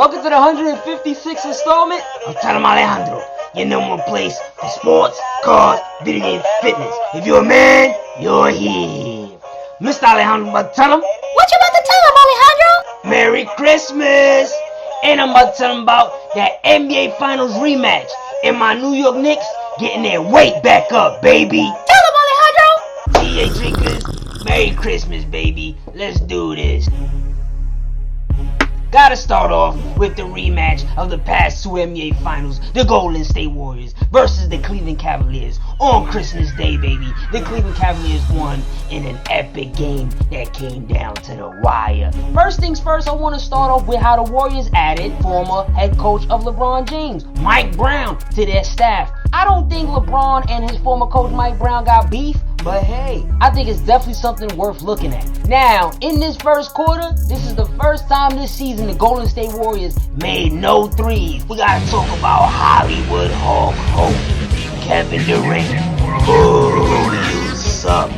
Welcome to the 156th installment of Em Alejandro, your number one place for sports, cars, video games, fitness. If you're a man, you're here. Mr. Alejandro, about to tell him. What you about to tell him, Alejandro? Merry Christmas! And I'm about to tell him about that NBA Finals rematch and my New York Knicks getting their weight back up, baby. Tell him, Alejandro! GA drinkers, Merry Christmas, baby. Let's do this. Gotta start off with the rematch of the past two NBA Finals, the Golden State Warriors versus the Cleveland Cavaliers on Christmas Day, baby. The Cleveland Cavaliers won in an epic game that came down to the wire. First things first, I want to start off with how the Warriors added former head coach of LeBron James, Mike Brown, to their staff. I don't think LeBron and his former coach Mike Brown got beef, but hey, I think it's definitely something worth looking at. Now, in this first quarter, this is the first time this season the Golden State Warriors made no threes. We gotta talk about Hollywood Hulk Hogan, Kevin Durant. Ooh, you suck.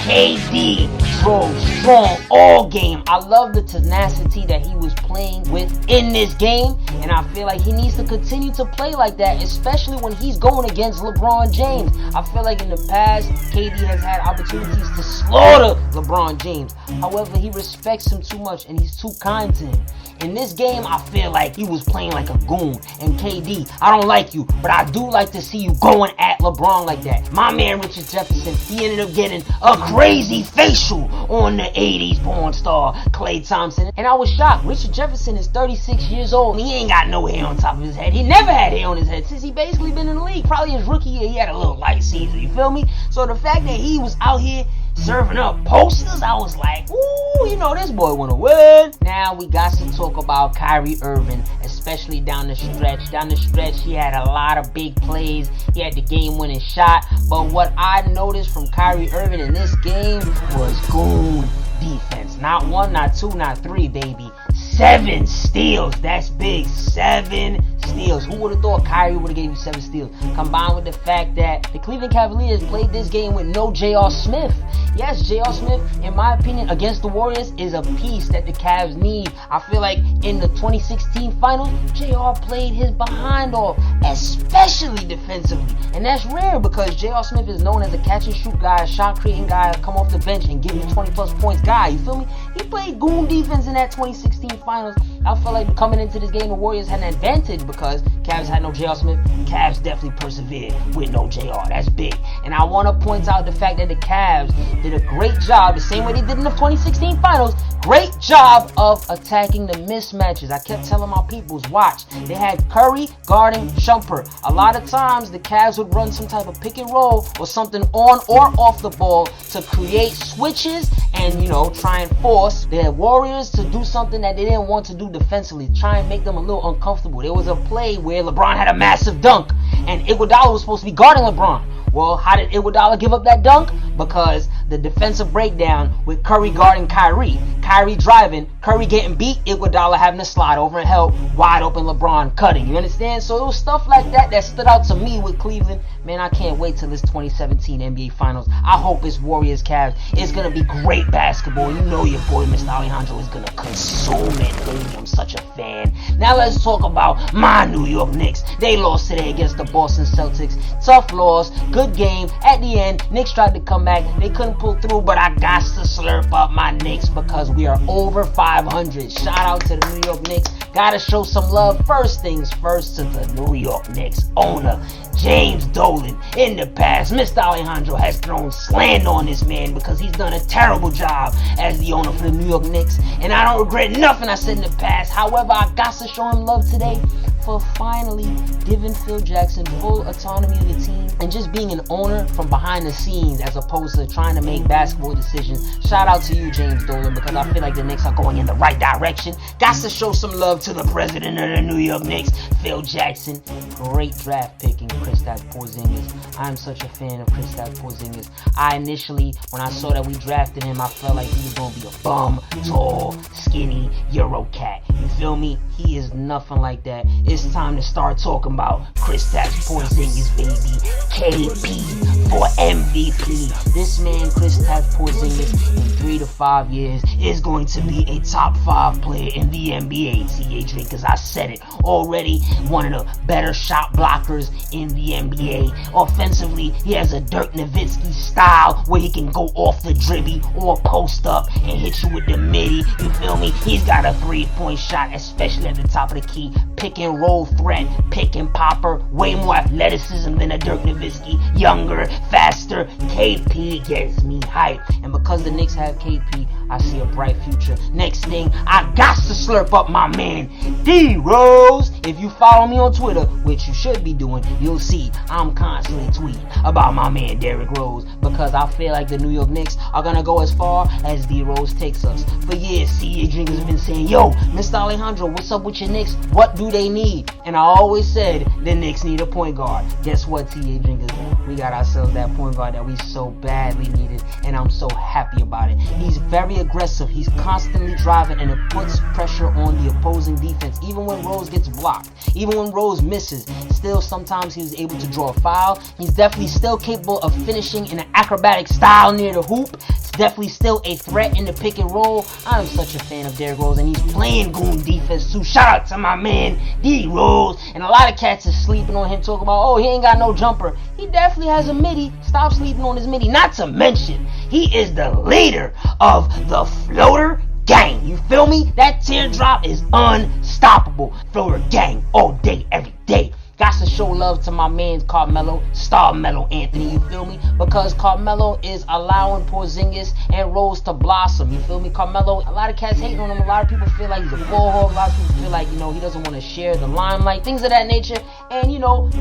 KD drove strong all game. I love the tenacity that he was playing with in this game, and I feel like he needs to continue to play like that, especially when he's going against LeBron James. I feel like in the past, KD has had opportunities to slaughter LeBron James. However, he respects him too much, and he's too kind to him. In this game, I feel like he was playing like a goon. And KD, I don't like you, but I do like to see you going at LeBron like that. My man Richard Jefferson, he ended up getting a crazy facial on the 80s Pornstar, Klay Thompson. And I was shocked. Richard Jefferson is 36 years old, and he ain't got no hair on top of his head. He never had hair on his head since he basically been in the league. Probably his rookie year, he had a little light season, you feel me? So the fact that he was out here serving up posters, I was like, ooh, you know, this boy wanna win. Now we got to talk about Kyrie Irving, especially down the stretch. Down the stretch, he had a lot of big plays. He had the game-winning shot. But what I noticed from Kyrie Irving in this game was goon defense. Not one, not two, not three, baby. 7 steals. That's big. 7 steals. Who would have thought Kyrie would have gave you 7 steals? Combined with the fact that the Cleveland Cavaliers played this game with no J.R. Smith. Yes, J.R. Smith, in my opinion, against the Warriors is a piece that the Cavs need. I feel like in the 2016 finals, J.R. played his behind off, especially defensively. And that's rare because J.R. Smith is known as a catch-and-shoot guy, a shot-creating guy, come off the bench and give you 20-plus points guy. You feel me? He played goon defense in that 2016 finals. I feel like coming into this game, the Warriors had an advantage because Cavs had no J.R. Smith. Cavs definitely persevered with no J.R. That's big. And I want to point out the fact that the Cavs did a great job, the same way they did in the 2016 finals, great job of attacking the mismatches. I kept telling my peoples, watch. They had Curry guarding Shumpert. A lot of times, the Cavs would run some type of pick and roll or something on or off the ball to create switches and, you know, try and force the Warriors to do something that they didn't want to do defensively, try and make them a little uncomfortable. There was a play where LeBron had a massive dunk and Iguodala was supposed to be guarding LeBron. Well, how did Iguodala give up that dunk? Because the defensive breakdown with Curry guarding Kyrie. Kyrie driving, Curry getting beat, Iguodala having to slide over and help, wide open LeBron cutting. You understand? So it was stuff like that that stood out to me with Cleveland. Man, I can't wait till this 2017 NBA Finals. I hope it's Warriors Cavs. It's going to be great basketball. You know your boy, Mr. Alejandro, is going to consume it, baby. I'm such a fan. Now let's talk about my New York Knicks. They lost today against the Boston Celtics. Tough loss. Good game. At the end, Knicks tried to come back. They couldn't pull through, but I got to slurp up my Knicks because we are over 500. Shout out to the New York Knicks. Gotta show some love. First things first to the New York Knicks owner, James Dolan. In the past, Mr. Alejandro has thrown slander on this man because he's done a terrible job as the owner for the New York Knicks. And I don't regret nothing I said in the past. However, I got to show him love today for finally giving Phil Jackson full autonomy of the team and just being an owner from behind the scenes as opposed to trying to make basketball decisions. Shout out to you, James Dolan, because I feel like the Knicks are going in the right direction. Got to show some love to the president of the New York Knicks, Phil Jackson. Great draft pick in Kristaps Porzingis. I'm such a fan of Kristaps Porzingis. I initially, when I saw that we drafted him, I felt like he was going to be a bum, tall, skinny Euro cat. You feel me? He is nothing like that. It's time to start talking about Kristaps Porzingis, baby. KP for MVP. This man, Kristaps Porzingis, in 3 to 5 years is going to be a top 5 player in the NBA. T.A. Drinkers, I said it already. One of the better shot blockers in the NBA. Offensively, he has a Dirk Nowitzki style where he can go off the dribble or post up and hit you with the midi. You feel me? He's got a 3-point shot, especially at the top of the key. Pick and roll threat, pick and popper. Way more athleticism than a Dirk Nowitzki. Younger, faster. KP gets me hyped. And because the Knicks have KP, I see a bright future. Next thing, I got to slurp up my man, DRose. If you follow me on Twitter, which you should be doing, you'll see I'm constantly tweeting about my man Derrick Rose, because I feel like the New York Knicks are going to go as far as DRose takes us. For years, T.A. Drinkers have been saying, yo, Mr. Alejandro, what's up with your Knicks? What do they need? And I always said the Knicks need a point guard. Guess what, T.A. Drinkers? We got ourselves that point guard that we so badly needed, and I'm so happy about it. He's very aggressive. He's constantly driving, and it puts pressure on the opposing defense. Even when Rose gets blocked, even when Rose misses, still sometimes he's able to draw a foul. He's definitely still capable of finishing in an acrobatic style near the hoop. It's definitely still a threat in the pick and roll. I'm such a fan of Derrick Rose, and he's playing goon defense too. Shout out to my man D-Rose. And a lot of cats is sleeping on him, talking about, oh, he ain't got no jumper. He definitely has a midi. Stop sleeping on his midi. Not to mention, he is the leader of the floater gang. You feel me? That teardrop is unstoppable. Floater gang all day, every day. Got to show love to my man Carmelo, StarMelo Anthony, you feel me? Because Carmelo is allowing Porzingis and Rose to blossom, you feel me? Carmelo, a lot of cats hating on him. A lot of people feel like he's a ball hog. A lot of people feel like, he doesn't want to share the limelight, things of that nature. And,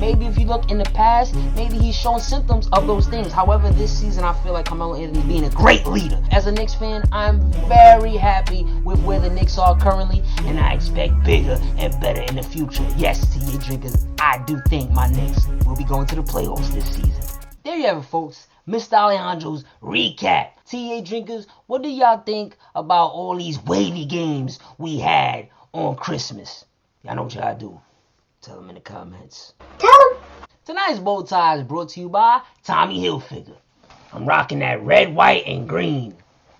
maybe if you look in the past, maybe he's shown symptoms of those things. However, this season, I feel like Carmelo Anthony being a great leader. As a Knicks fan, I'm very happy with where the Knicks are currently, and I expect bigger and better in the future. Yes, T.A. Drinkers, I do think my Knicks will be going to the playoffs this season. There you have it, folks. Mr. Alejandro's recap. T.A. Drinkers, what do y'all think about all these wavy games we had on Christmas? Y'all know what y'all do. Tell them in the comments. Tell them. Tonight's bow tie is brought to you by Tommy Hilfiger. I'm rocking that red, white, and green.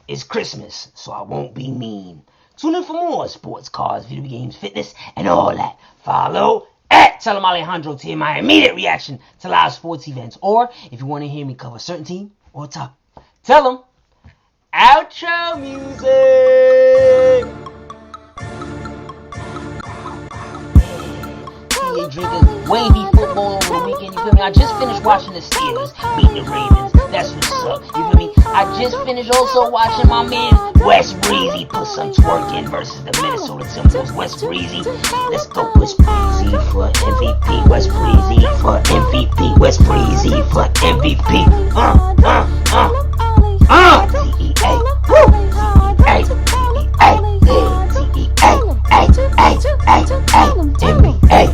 It's Christmas, so I won't be mean. Tune in for more sports, cars, video games, fitness, and all that. Follow at Tell Em Alejandro to hear my immediate reaction to live sports events. Or if you want to hear me cover a certain team or topic, tell them. Outro music. T.A. Drinkers, wavy football over the weekend, you feel me? I just finished watching the Steelers beat the Ravens. That's what's up, you feel me? I just finished also watching my man WestBreezy put some twerk in versus the Minnesota Timberwolves. WestBreezy, let's go WestBreezy for MVP. WestBreezy for MVP. WestBreezy for MVP. T.E.A. Woo! T.E.A.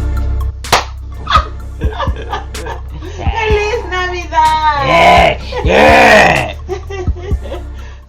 ¡Feliz Navidad! Yeah, yeah.